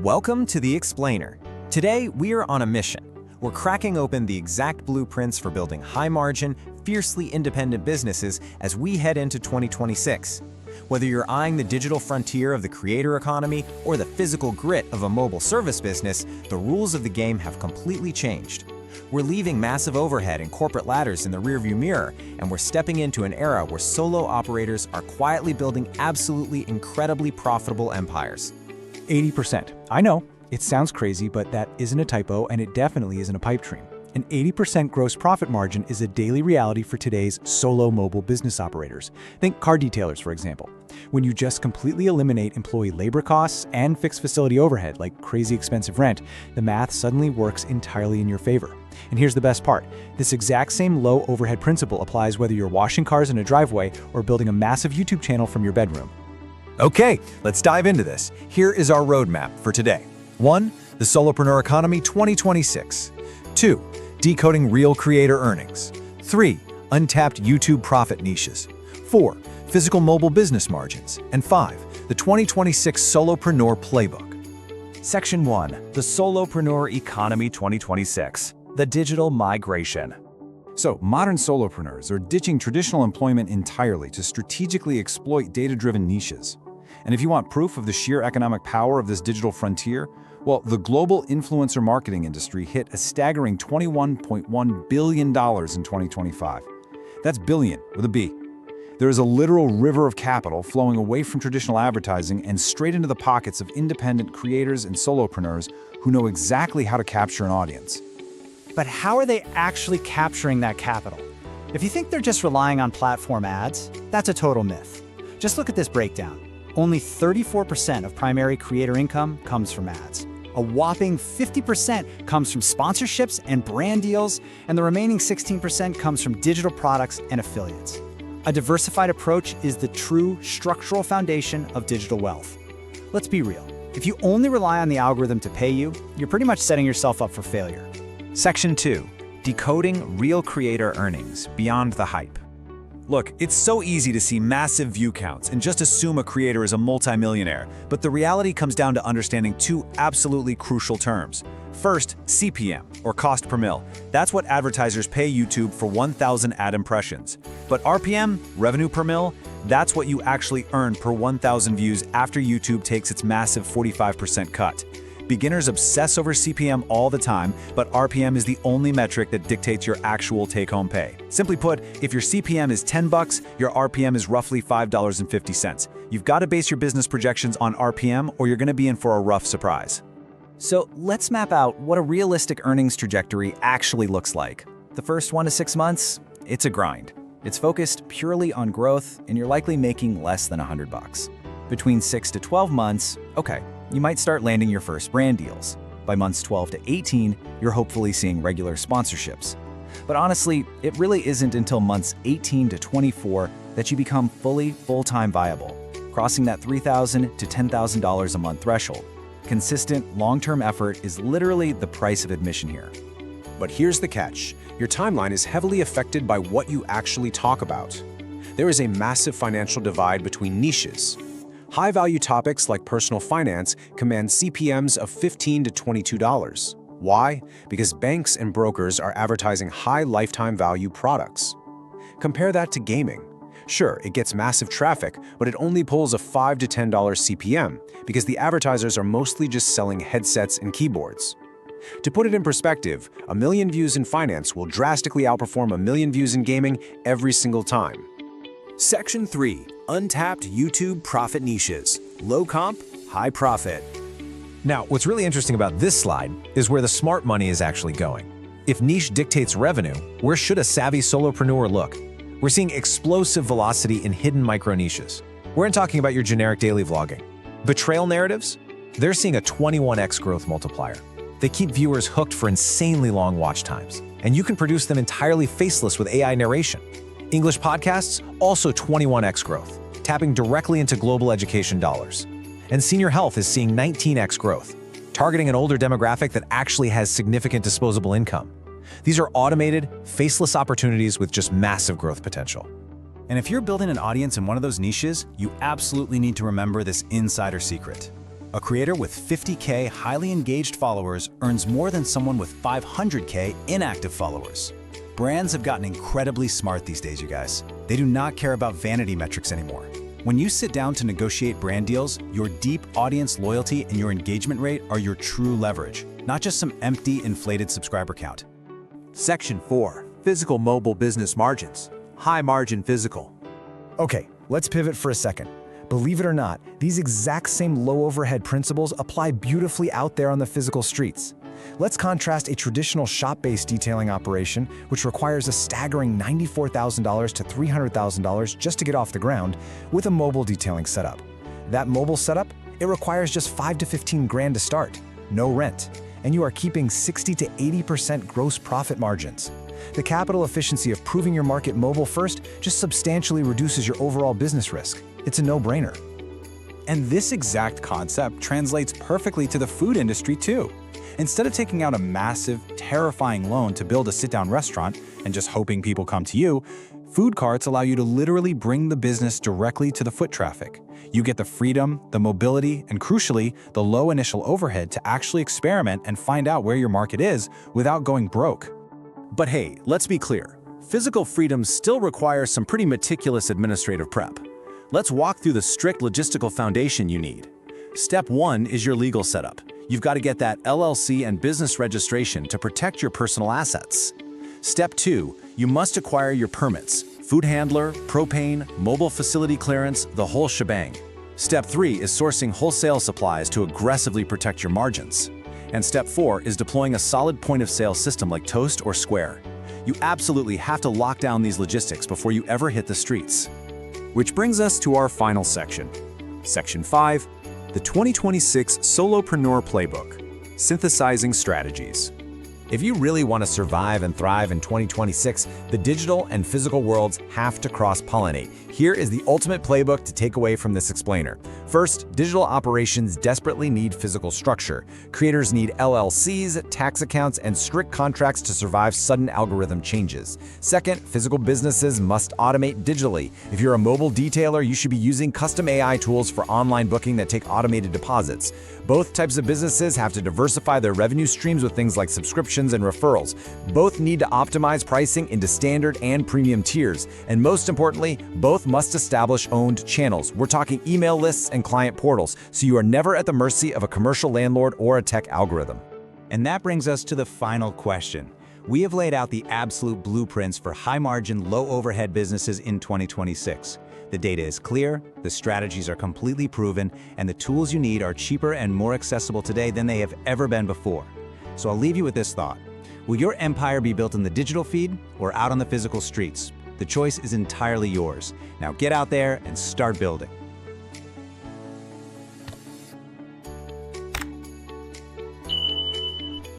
Welcome to The Explainer. Today, we are on a mission. We're cracking open the exact blueprints for building high-margin, fiercely independent businesses as we head into 2026. Whether you're eyeing the digital frontier of the creator economy or the physical grit of a mobile service business, the rules of the game have completely changed. We're leaving massive overhead and corporate ladders in the rearview mirror, and we're stepping into an era where solo operators are quietly building absolutely incredibly profitable empires. 80%. I know, it sounds crazy, but that isn't a typo and it definitely isn't a pipe dream. An 80% gross profit margin is a daily reality for today's solo mobile business operators. Think car detailers, for example. When you just completely eliminate employee labor costs and fixed facility overhead like crazy expensive rent, the math suddenly works entirely in your favor. And here's the best part. This exact same low overhead principle applies whether you're washing cars in a driveway or building a massive YouTube channel from your bedroom. Okay, let's dive into this. Here is our roadmap for today. 1. The Solopreneur Economy 2026. 2. Decoding real creator earnings. 3. Untapped YouTube profit niches. 4. Physical mobile business margins. And 5. The 2026 Solopreneur Playbook. Section 1. The Solopreneur Economy 2026. The Digital Migration. So, modern solopreneurs are ditching traditional employment entirely to strategically exploit data-driven niches. And if you want proof of the sheer economic power of this digital frontier, well, the global influencer marketing industry hit a staggering $21.1 billion in 2025. That's billion with a B. There is a literal river of capital flowing away from traditional advertising and straight into the pockets of independent creators and solopreneurs who know exactly how to capture an audience. But how are they actually capturing that capital? If you think they're just relying on platform ads, that's a total myth. Just look at this breakdown. Only 34% of primary creator income comes from ads. A whopping 50% comes from sponsorships and brand deals, and the remaining 16% comes from digital products and affiliates. A diversified approach is the true structural foundation of digital wealth. Let's be real. If you only rely on the algorithm to pay you, you're pretty much setting yourself up for failure. Section 2. Decoding real creator earnings beyond the hype. Look, it's so easy to see massive view counts and just assume a creator is a multimillionaire, but the reality comes down to understanding two absolutely crucial terms. First, CPM, or cost per mil. That's what advertisers pay YouTube for 1,000 ad impressions. But RPM, revenue per mil, that's what you actually earn per 1,000 views after YouTube takes its massive 45% cut. Beginners obsess over CPM all the time, but RPM is the only metric that dictates your actual take-home pay. Simply put, if your CPM is $10, your RPM is roughly $5.50. You've got to base your business projections on RPM or you're going to be in for a rough surprise. So let's map out what a realistic earnings trajectory actually looks like. The first 1 to 6 months, it's a grind. It's focused purely on growth, and you're likely making less than $100. Between 6 to 12 months, okay, you might start landing your first brand deals. By months 12 to 18, you're hopefully seeing regular sponsorships. But honestly, it really isn't until months 18 to 24 that you become fully full-time viable, crossing that $3,000 to $10,000 a month threshold. Consistent, long-term effort is literally the price of admission here. But here's the catch. Your timeline is heavily affected by what you actually talk about. There is a massive financial divide between niches. High-value topics like personal finance command CPMs of $15 to $22. Why? Because banks and brokers are advertising high lifetime value products. Compare that to gaming. Sure, it gets massive traffic, but it only pulls a $5 to $10 CPM because the advertisers are mostly just selling headsets and keyboards. To put it in perspective, 1 million views in finance will drastically outperform 1 million views in gaming every single time. Section 3. Untapped YouTube profit niches. Low comp, high profit. Now, what's really interesting about this slide is where the smart money is actually going. If niche dictates revenue, where should a savvy solopreneur look? We're seeing explosive velocity in hidden micro niches. We're not talking about your generic daily vlogging. Betrayal narratives? They're seeing a 21x growth multiplier. They keep viewers hooked for insanely long watch times, and you can produce them entirely faceless with AI narration. English podcasts, also 21x growth, tapping directly into global education dollars. And senior health is seeing 19x growth, targeting an older demographic that actually has significant disposable income. These are automated, faceless opportunities with just massive growth potential. And if you're building an audience in one of those niches, you absolutely need to remember this insider secret. A creator with 50K highly engaged followers earns more than someone with 500K inactive followers. Brands have gotten incredibly smart these days, you guys. They do not care about vanity metrics anymore. When you sit down to negotiate brand deals, your deep audience loyalty and your engagement rate are your true leverage, not just some empty, inflated subscriber count. Section 4. Physical mobile business margins. High margin physical. Okay, let's pivot for a second. Believe it or not, these exact same low overhead principles apply beautifully out there on the physical streets. Let's contrast a traditional shop-based detailing operation, which requires a staggering $94,000 to $300,000 just to get off the ground, with a mobile detailing setup. That mobile setup, it requires just 5 to 15 grand to start, no rent, and you are keeping 60 to 80% gross profit margins. The capital efficiency of proving your market mobile first just substantially reduces your overall business risk. It's a no-brainer. And this exact concept translates perfectly to the food industry too. Instead of taking out a massive, terrifying loan to build a sit-down restaurant and just hoping people come to you, food carts allow you to literally bring the business directly to the foot traffic. You get the freedom, the mobility, and crucially, the low initial overhead to actually experiment and find out where your market is without going broke. But hey, let's be clear. Physical freedom still requires some pretty meticulous administrative prep. Let's walk through the strict logistical foundation you need. Step 1 is your legal setup. You've got to get that LLC and business registration to protect your personal assets. Step 2, you must acquire your permits: food handler, propane, mobile facility clearance, the whole shebang. Step 3 is sourcing wholesale supplies to aggressively protect your margins. And step 4 is deploying a solid point-of-sale system like Toast or Square. You absolutely have to lock down these logistics before you ever hit the streets. Which brings us to our final section. Section 5, the 2026 Solopreneur Playbook, Synthesizing Strategies. If you really want to survive and thrive in 2026, the digital and physical worlds have to cross-pollinate. Here is the ultimate playbook to take away from this explainer. First, digital operations desperately need physical structure. Creators need LLCs, tax accounts, and strict contracts to survive sudden algorithm changes. Second, physical businesses must automate digitally. If you're a mobile detailer, you should be using custom AI tools for online booking that take automated deposits. Both types of businesses have to diversify their revenue streams with things like subscriptions and referrals. Both need to optimize pricing into standard and premium tiers. And most importantly, both must establish owned channels. We're talking email lists and client portals, so you are never at the mercy of a commercial landlord or a tech algorithm. And that brings us to the final question. We have laid out the absolute blueprints for high-margin, low-overhead businesses in 2026. The data is clear, the strategies are completely proven, and the tools you need are cheaper and more accessible today than they have ever been before. So I'll leave you with this thought. Will your empire be built in the digital feed or out on the physical streets? The choice is entirely yours. Now get out there and start building.